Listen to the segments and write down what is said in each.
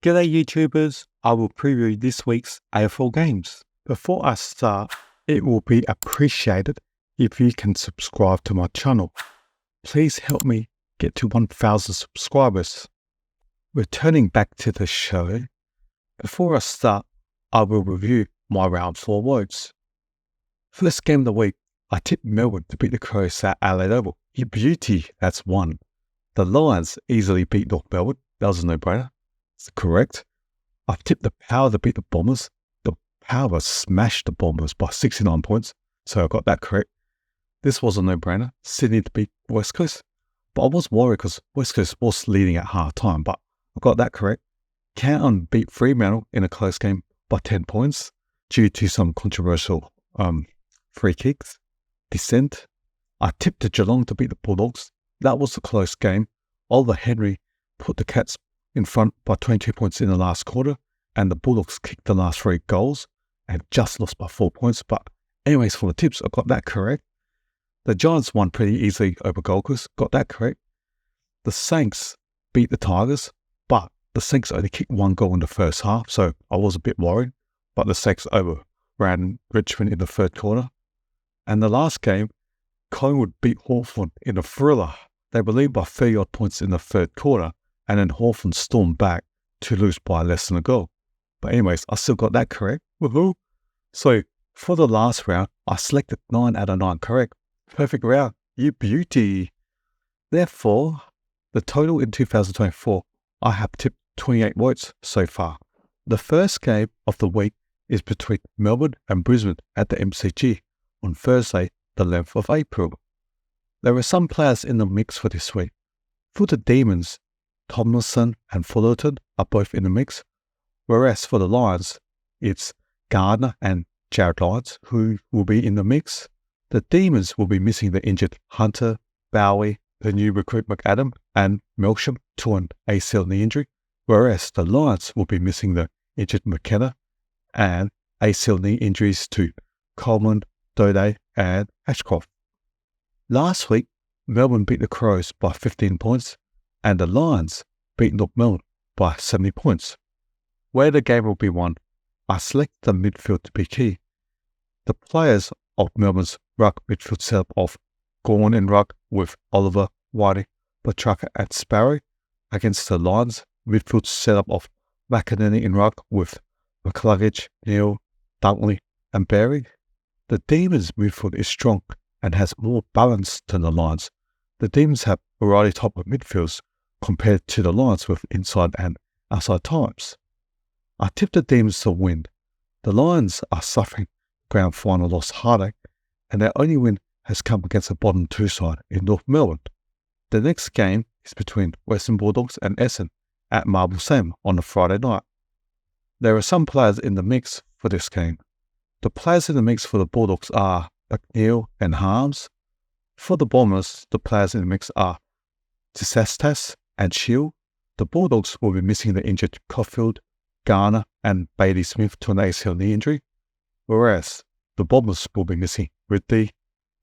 G'day YouTubers, I will preview this week's AFL games. Before I start, it will be appreciated if you can subscribe to my channel. Please help me get to 1,000 subscribers. Returning back to the show, before I start, I will review my round 4 votes. First game of the week, I tipped Melbourne to beat the Crows at Adelaide Oval. You beauty, that's 1. The Lions easily beat North Melbourne, that was a no-brainer. It's correct. I've tipped the Power to beat the Bombers. The Power smashed the Bombers by 69 points, so I got that correct. This was a no-brainer. Sydney to beat West Coast. But I was worried because West Coast was leading at half-time, but I got that correct. Canton beat Fremantle in a close game by 10 points due to some controversial free kicks. Descent. I tipped the Geelong to beat the Bulldogs. That was a close game. Oliver Henry put the Cats in front by 22 points in the last quarter, and the Bulldogs kicked the last 3 goals and just lost by 4 points. But anyways, for the tips, I got that correct. The Giants won pretty easily over Gold Coast, got that correct. The Saints beat the Tigers, but the Saints only kicked 1 goal in the first half, so I was a bit worried. But the Saints overran Richmond in the third quarter. And the last game, Collingwood beat Hawthorn in a thriller. They were leading by 30-odd points in the third quarter, and then Hawthorn stormed back to lose by less than a goal. But anyways, I still got that correct. Woohoo! So, for the last round, I selected 9 out of 9 correct. Perfect round. You beauty! Therefore, the total in 2024, I have tipped 28 votes so far. The first game of the week is between Melbourne and Brisbane at the MCG on Thursday, the 11th of April. There are some players in the mix for this week. For the Demons, Tomlinson and Fullerton are both in the mix, whereas for the Lions, it's Gardner and Jared Lyons who will be in the mix. The Demons will be missing the injured Hunter, Bowie, the new recruit McAdam, and Melsham to an ACL knee injury, whereas the Lions will be missing the injured McKenna and ACL knee injuries to Coleman, Dode, and Ashcroft. Last week, Melbourne beat the Crows by 15 points, and the Lions beat North Melbourne by 70 points. Where the game will be won, I select the midfield to be key. The players of Melbourne's ruck midfield setup of Gawn in ruck with Oliver, Whiting, Petrarca and Sparrow against the Lions midfield setup of McInerney in ruck with McCluggage, Neal, Dunkley and Berry. The Demons midfield is strong and has more balance than the Lions. The Demons have variety type of midfields compared to the Lions with inside and outside types. I tipped the Demons to win. The Lions are suffering grand final loss heartache, and their only win has come against the bottom 2 side in North Melbourne. The next game is between Western Bulldogs and Essendon at Marble Sam on a Friday night. There are some players in the mix for this game. The players in the mix for the Bulldogs are McNeil and Harms. For the Bombers, the players in the mix are Tisestas and Shield. The Bulldogs will be missing the injured Caulfield, Garner and Bailey Smith to an ACL knee injury, whereas the Bombers will be missing Ridley,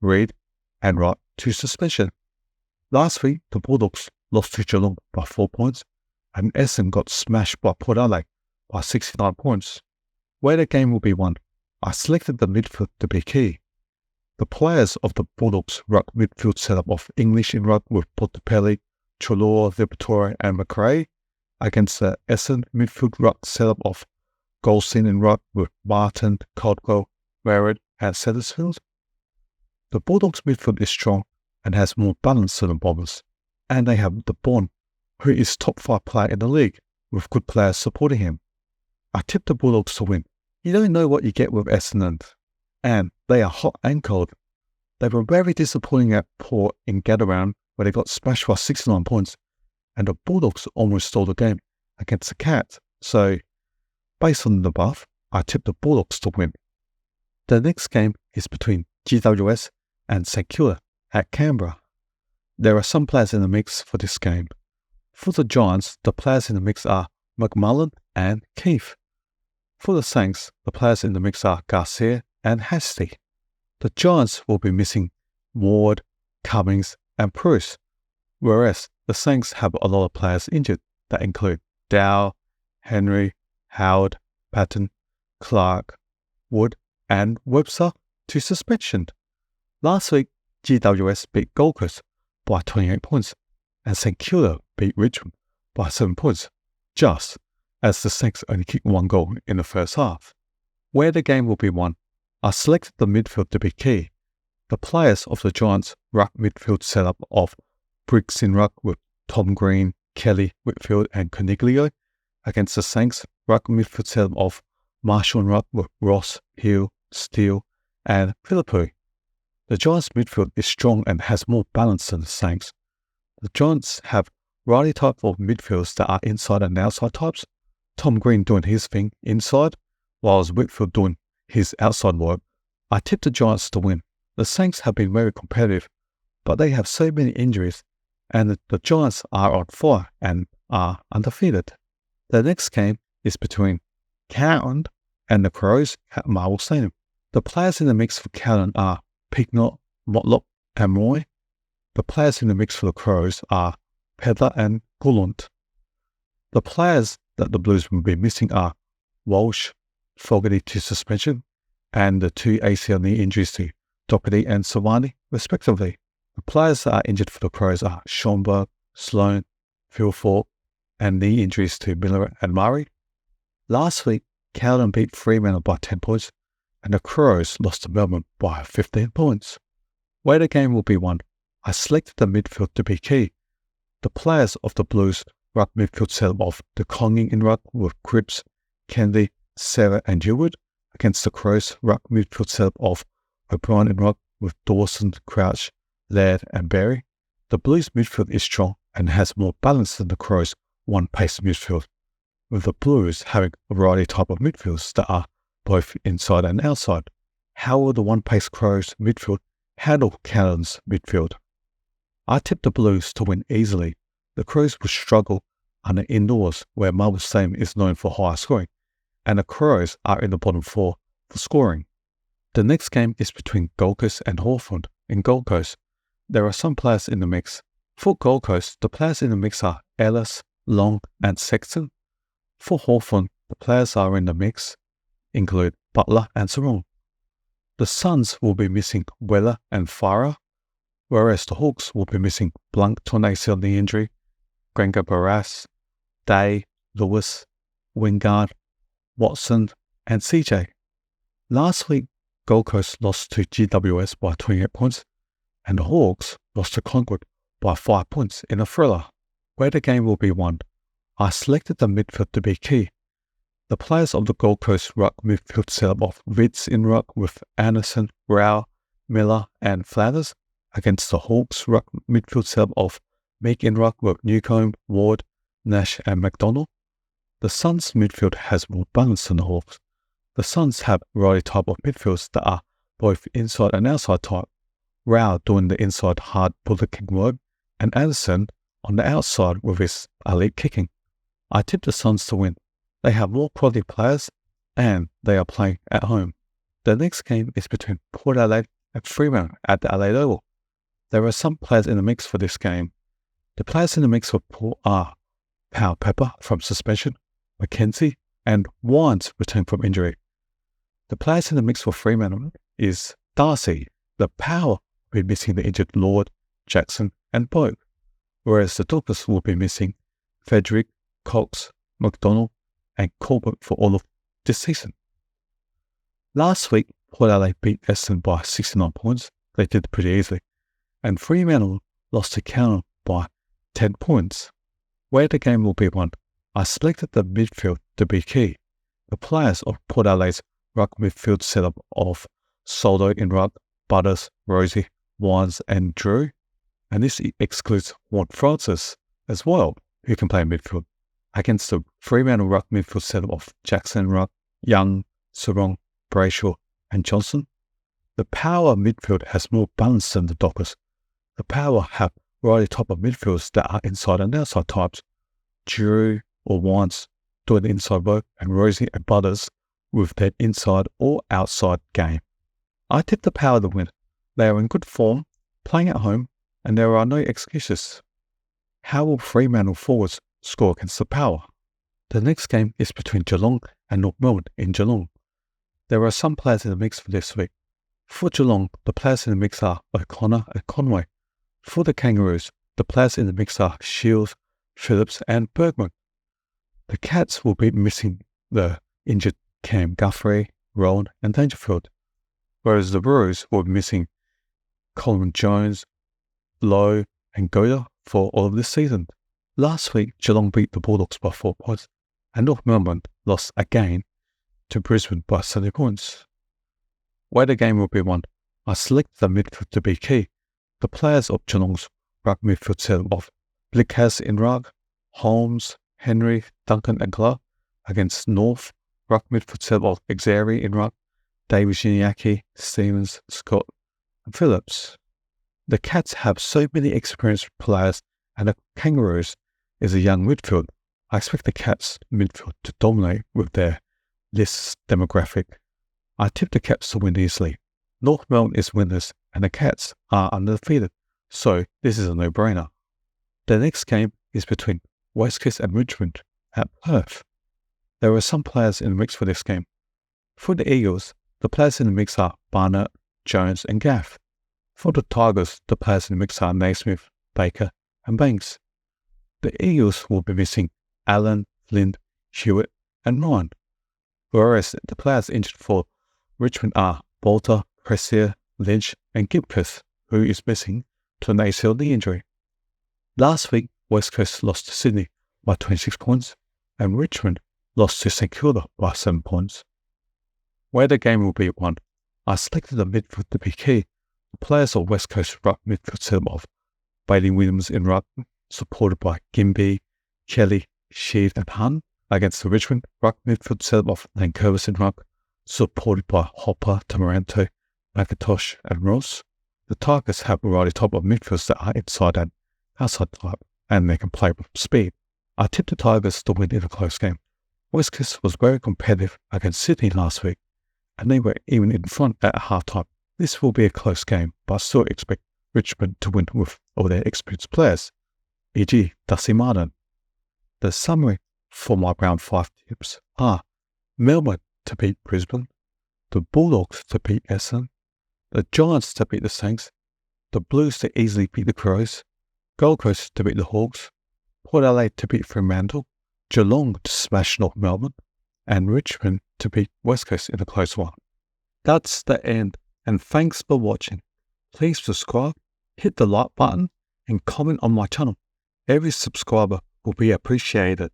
Reid and Wright to suspension. Last week, the Bulldogs lost to Geelong by 4 points, and Essendon got smashed by Port Adelaide by 69 points. Where the game will be won, I selected the midfield to be key. The players of the Bulldogs ruck midfield setup of English in ruck with Portopelli, Chalor, Liberatore and McRae against the Essendon midfield ruck setup of Goldstein in ruck with Martin, Caldwell, Merritt and Settersfield. The Bulldogs midfield is strong and has more balance than the Bombers, and they have the Bond, who is top 5 player in the league with good players supporting him. I tipped the Bulldogs to win. You don't know what you get with Essendon, and they are hot and cold. They were very disappointing at Port in Gadaround where they got smashed by 69 points, and the Bulldogs almost stole the game against the Cats. So, based on the above, I tipped the Bulldogs to win. The next game is between GWS and St Kilda at Canberra. There are some players in the mix for this game. For the Giants, the players in the mix are McMullen and Keith. For the Saints, the players in the mix are Garcia and Hasty. The Giants will be missing Ward, Cummings and Bruce, whereas the Saints have a lot of players injured that include Dow, Henry, Howard, Patton, Clark, Wood, and Webster to suspension. Last week, GWS beat Gold Coast by 28 points, and St Kilda beat Richmond by 7 points, just as the Saints only kicked 1 goal in the first half. Where the game will be won, I selected the midfield to be key. The players of the Giants' ruck midfield setup of Briggs in ruck with Tom Green, Kelly, Whitfield and Coniglio against the Saints' ruck midfield setup of Marshall in ruck with Ross, Hill, Steele and Philippou. The Giants' midfield is strong and has more balance than the Saints. The Giants have variety type of midfielders that are inside and outside types, Tom Green doing his thing inside, whilst Whitfield doing his outside work. I tipped the Giants to win. The Saints have been very competitive, but they have so many injuries, and the Giants are on fire and are undefeated. The next game is between Carlton and the Crows at Marvel Stadium. The players in the mix for Carlton are Pignott, Motlop and Moy. The players in the mix for the Crows are Pedler and Gullant. The players that the Blues will be missing are Walsh, Fogarty to suspension, and the 2 ACL knee injuries to Doherty and Savani, respectively. The players that are injured for the Crows are Schomburg, Sloan, Phil Falk, and knee injuries to Miller and Murray. Last week, Carlton beat Fremantle by 10 points, and the Crows lost to Melbourne by 15 points. Where the game will be won, I selected the midfield to be key. The players of the Blues' ruck midfield setup of the Conging in ruck with Cripps, Kennedy, Sarah and Gilwood against the Crows' ruck midfield setup of O'Brien in ruck with Dawson, Crouch, Laird and Berry. The Blues' midfield is strong and has more balance than the Crows' one-pace midfield, with the Blues having a variety type of midfields that are both inside and outside. How will the one-pace Crows midfield handle Carlton's midfield? I tipped the Blues to win easily. The Crows will struggle under indoors where Marvel Stadium is known for high scoring, and the Crows are in the bottom 4 for scoring. The next game is between Gold Coast and Hawthorn. In Gold Coast, there are some players in the mix. For Gold Coast, the players in the mix are Ellis, Long and Sexton. For Hawthorn, the players are in the mix include Butler and Sarong. The Suns will be missing Weller and Farah, whereas the Hawks will be missing Blanc to an ACL knee injury, Granger Barras, Day, Lewis, Wingard, Watson and CJ. Last week, Gold Coast lost to GWS by 28 points, and the Hawks lost to Concord by 5 points in a thriller. Where the game will be won, I selected the midfield to be key. The players of the Gold Coast ruck midfield setup of Vids in ruck with Anderson, Rao, Miller and Flathers against the Hawks ruck midfield setup of Meek in ruck with Newcombe, Ward, Nash and McDonald. The Suns midfield has more balance than the Hawks. The Suns have a variety type of midfields that are both inside and outside type. Rao doing the inside hard bullet kick work and Anderson on the outside with his elite kicking. I tipped the Suns to win. They have more quality players and they are playing at home. The next game is between Port Adelaide and Fremantle at the Adelaide Oval. There are some players in the mix for this game. The players in the mix for Port are Powell Pepper from suspension, Mackenzie and Wines returned from injury. The players in the mix for Fremantle is Darcy. The Power will be missing the injured Lord, Jackson and Bogue, whereas the Dockers will be missing Frederick, Cox, McDonald and Colbert for all of this season. Last week, Port Adelaide beat Essendon by 69 points. They did pretty easily. And Fremantle lost to Carlton by 10 points. Where the game will be won, I selected the midfield to be key. The players of Port Adelaide's ruck midfield setup of Soldo in ruck, Butters, Rosie, Wines and Drew. And this excludes Juan Francis as well, who can play midfield, against the Fremantle ruck midfield setup of Jackson ruck, Young, Sarong, Brayshaw and Johnson. The Power midfield has more balance than the Dockers. The Power have variety type of midfields that are inside and outside types. Drew or Wines doing the inside work and Rosie and Butters with their inside or outside game. I tipped the Power to win. They are in good form, playing at home, and there are no excuses. How will Fremantle forwards score against the Power? The next game is between Geelong and North Melbourne in Geelong. There are some players in the mix for this week. For Geelong, the players in the mix are O'Connor and Conway. For the Kangaroos, the players in the mix are Shields, Phillips and Bergman. The Cats will be missing the injured Cam Guthrie, Rowan and Dangerfield, whereas the Roos will be missing Coleman Jones, Lowe and Goya for all of this season. Last week, Geelong beat the Bulldogs by 4 points, and North Melbourne lost again to Brisbane by 70 points. Where the game will be won, I selected the midfield to be key. The players of Geelong's ruck midfield set of Blickhas in ruck, Holmes, Henry, Duncan and Clark against North ruck midfield set of Xeri in ruck, David Giniaki, Stevens, Scott and Phillips. The Cats have so many experienced players and the Kangaroos is a young midfield. I expect the Cats midfield to dominate with their list demographic. I tip the Cats to win easily. North Melbourne is winners and the Cats are undefeated, so this is a no-brainer. The next game is between West Coast and Richmond at Perth. There are some players in the mix for this game. For the Eagles, the players in the mix are Barnett, Jones and Gaff. For the Tigers, the players in the mix are Naismith, Baker and Banks. The Eagles will be missing Allen, Lind, Hewitt and Ryan, whereas the players injured for Richmond are Bolter, Pressier, Lynch and Gibcus, who is missing to an ACL knee injury. Last week, West Coast lost to Sydney by 26 points and Richmond lost to St Kilda by 7 points. Where the game will be won, I selected the midfield to be key. The players of West Coast ruck midfield set of Bailey Williams in ruck, supported by Gimby, Kelly, Sheed and Hunt, against the Richmond ruck midfield set of Lankervis in ruck, supported by Hopper, Tamarante, McIntosh and Ross. The Tigers have a variety top of midfielders that are inside and outside type, and they can play with speed. I tipped the Tigers to win in a close game. West Coast was very competitive against Sydney last week, and they were even in front at half-time. This will be a close game, but I still expect Richmond to win with all their experienced players, e.g. Dusty Martin. The summary for my round 5 tips are Melbourne to beat Brisbane, the Bulldogs to beat Essendon, the Giants to beat the Saints, the Blues to easily beat the Crows, Gold Coast to beat the Hawks, Port Adelaide to beat Fremantle, Geelong to smash North Melbourne, and Richmond to beat West Coast in a close one. That's the end, and thanks for watching. Please subscribe, hit the like button, and comment on my channel. Every subscriber will be appreciated.